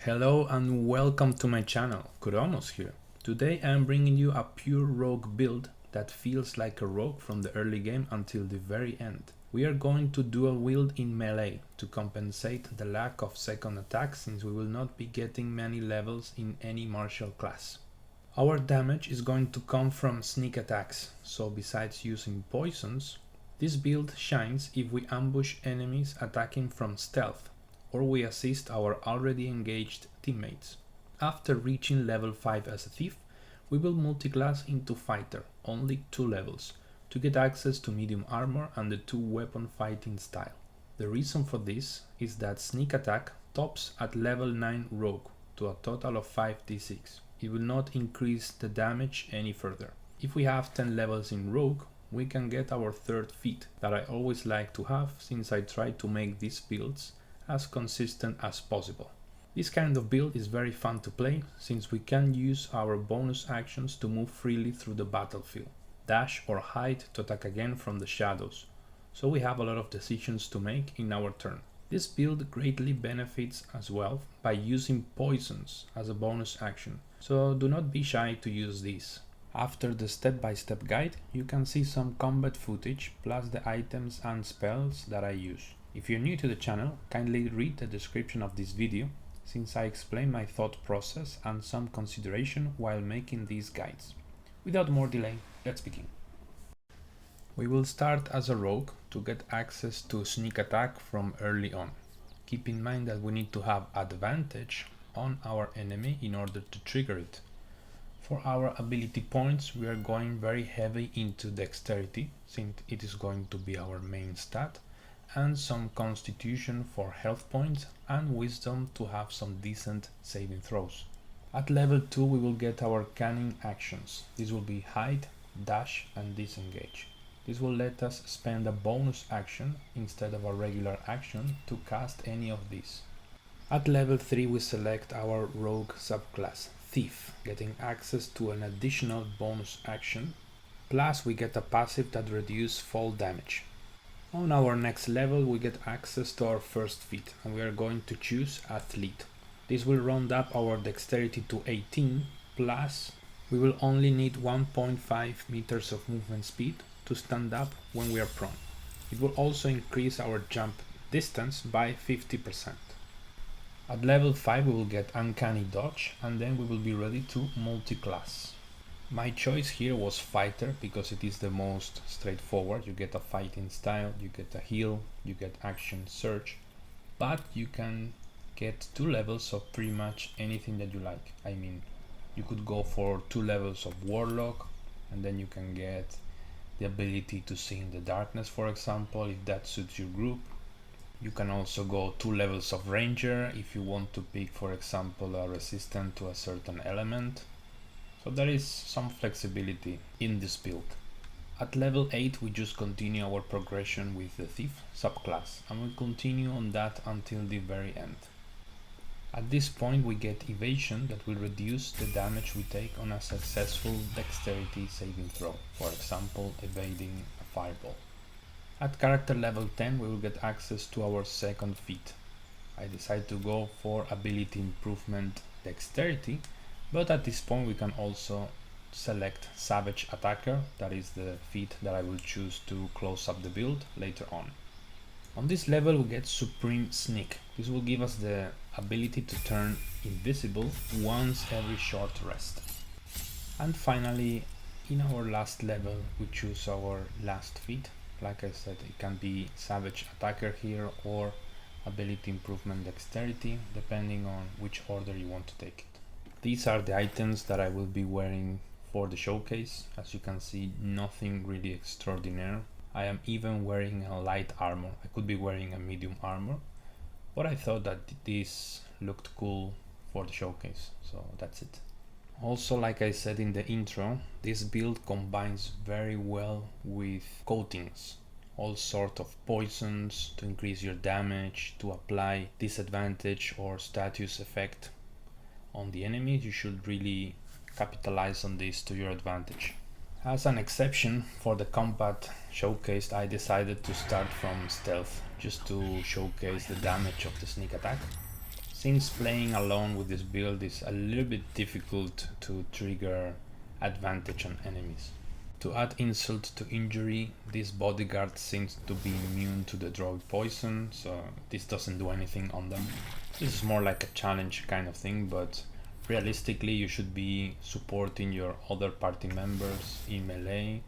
Hello and welcome to my channel, Kuromos here. Today I am bringing you a pure rogue build that feels like a rogue from the early game until the very end. We are going to dual wield in melee to compensate the lack of second attack since we will not be getting many levels in any martial class. Our damage is going to come from sneak attacks, so besides using poisons, this build shines if we ambush enemies attacking from stealth, or we assist our already engaged teammates. After reaching level 5 as a thief, we will multiclass into fighter, only 2 levels, to get access to medium armor and the 2 weapon fighting style. The reason for this is that sneak attack tops at level 9 rogue to a total of 5d6. It will not increase the damage any further. If we have 10 levels in rogue, we can get our third feat that I always like to have since I try to make these builds as consistent as possible. This kind of build is very fun to play since we can use our bonus actions to move freely through the battlefield, dash or hide to attack again from the shadows, so we have a lot of decisions to make in our turn. This build greatly benefits as well by using poisons as a bonus action, so do not be shy to use these. After the step-by-step guide, you can see some combat footage plus the items and spells that I use. If you're new to the channel, kindly read the description of this video, since I explain my thought process and some consideration while making these guides. Without more delay, let's begin. We will start as a rogue to get access to sneak attack from early on. Keep in mind that we need to have advantage on our enemy in order to trigger it. For our ability points, we are going very heavy into dexterity, since it is going to be our main stat, and some constitution for health points and wisdom to have some decent saving throws. At level 2 we will get our canning actions. This will be hide, dash and disengage. This will let us spend a bonus action instead of a regular action to cast any of these. At level 3 we select our rogue subclass, thief, getting access to an additional bonus action, plus we get a passive that reduces fall damage. On our next level we get access to our first feat and we are going to choose athlete. This will round up our dexterity to 18, plus we will only need 1.5 meters of movement speed to stand up when we are prone. It will also increase our jump distance by 50%. At level 5 we will get uncanny dodge and then we will be ready to multi-class. My choice here was fighter because it is the most straightforward. You get a fighting style, you get a heal, you get action surge, but you can get 2 levels of pretty much anything that you like. I mean, you could go for 2 levels of warlock and then you can get the ability to see in the darkness, for example, if that suits your group. You can also go 2 levels of ranger if you want to pick, for example, a resistant to a certain element. So there is some flexibility in this build. At level 8 we just continue our progression with the thief subclass and we'll continue on that until the very end. At this point we get evasion that will reduce the damage we take on a successful dexterity saving throw, for example evading a fireball. At character level 10 we will get access to our second feat. I decide to go for ability improvement dexterity, but at this point we can also select Savage Attacker, that is the feat that I will choose to close up the build later on. On this level we get Supreme Sneak. This will give us the ability to turn invisible once every short rest. And finally, in our last level we choose our last feat. Like I said, it can be Savage Attacker here or Ability Improvement Dexterity, depending on which order you want to take it. These are the items that I will be wearing for the showcase. As you can see, nothing really extraordinary. I am even wearing a light armor. I could be wearing a medium armor, but I thought that this looked cool for the showcase, so that's it. Also, like I said in the intro, this build combines very well with coatings. All sort of poisons to increase your damage, to apply disadvantage or status effect on the enemy. You should really capitalize on this to your advantage. As an exception for the combat showcase, I decided to start from stealth just to showcase the damage of the sneak attack, Since playing alone with this build is a little bit difficult to trigger advantage on enemies. To add insult to injury, this bodyguard seems to be immune to the droid poison, so this doesn't do anything on them. This is more like a challenge kind of thing, but realistically you should be supporting your other party members in melee,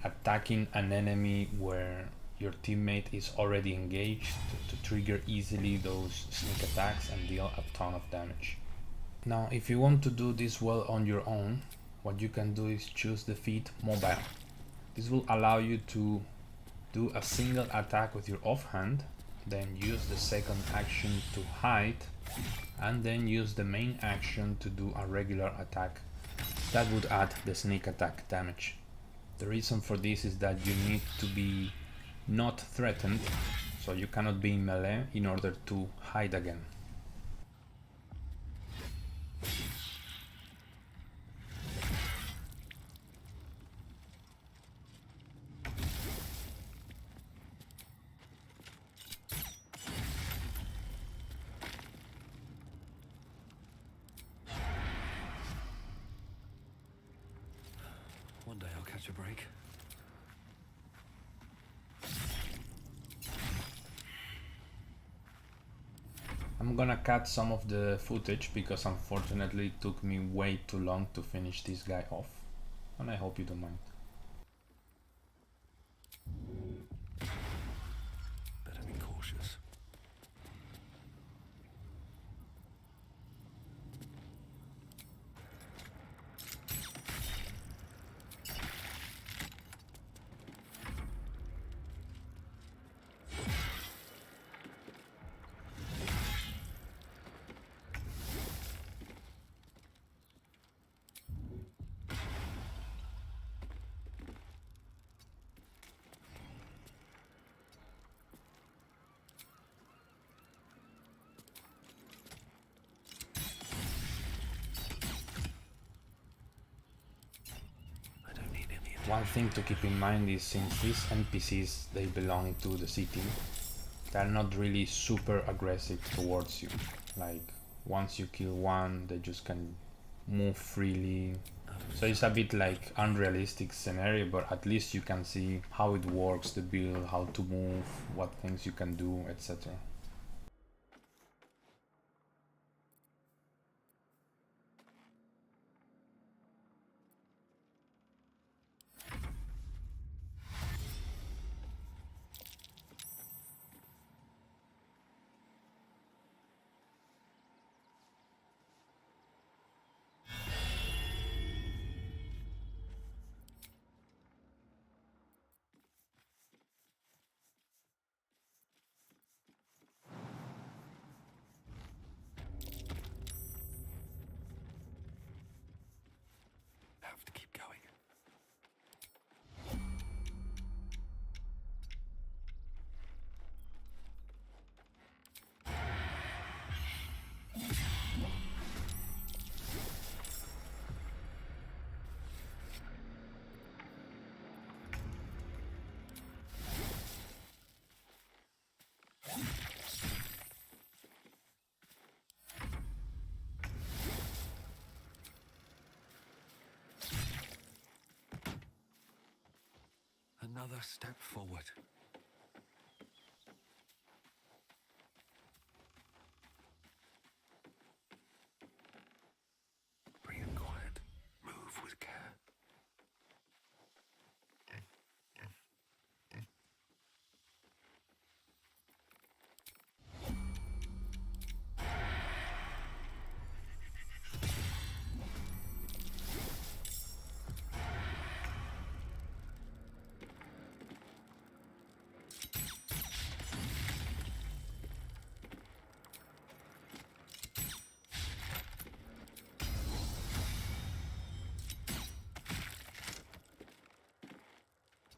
attacking an enemy where your teammate is already engaged to trigger easily those sneak attacks and deal a ton of damage. Now, if you want to do this well on your own, what you can do is choose the feat mobile. This will allow you to do a single attack with your offhand, then use the second action to hide, and then use the main action to do a regular attack. That would add the sneak attack damage. The reason for this is that you need to be not threatened, so you cannot be in melee in order to hide again. One day I'll catch a break. I'm gonna cut some of the footage because unfortunately it took me way too long to finish this guy off, and I hope you don't mind. Better be cautious. One thing to keep in mind is since these NPCs they belong to the city, they're not really super aggressive towards you. Like once you kill one, they just can move freely. So it's a bit like unrealistic scenario, but at least you can see how it works, the build, how to move, what things you can do, etc. Have to keep going. Another step forward. Breathe quiet. Move with care.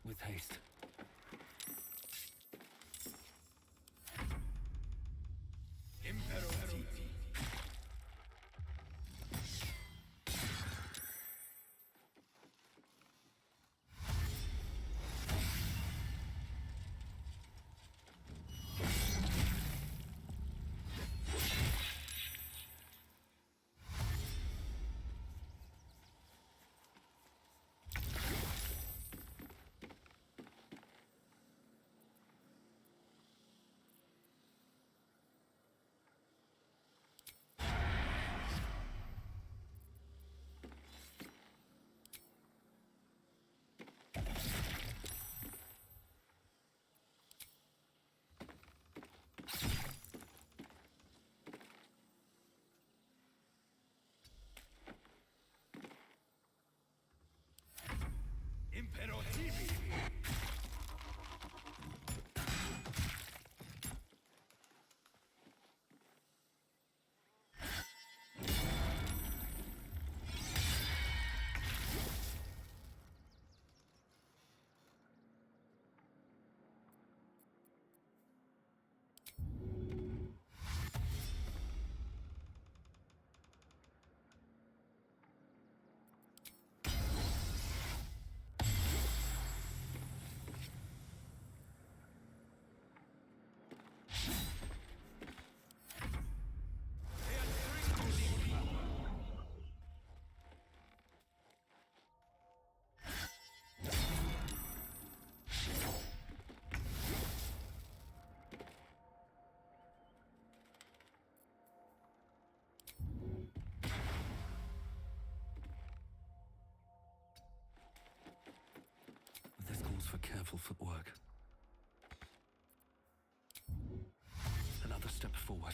With haste. for careful footwork. Another step forward.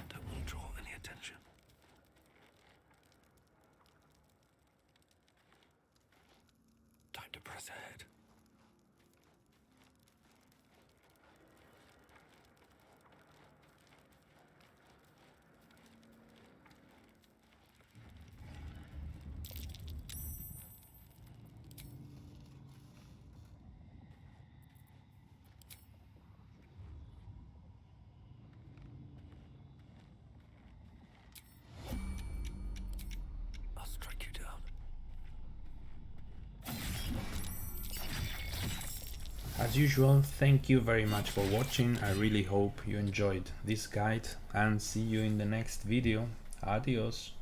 Don't want to draw any attention. Time to press ahead. I'll strike you down. As usual, thank you very much for watching. I really hope you enjoyed this guide and see you in the next video. Adios.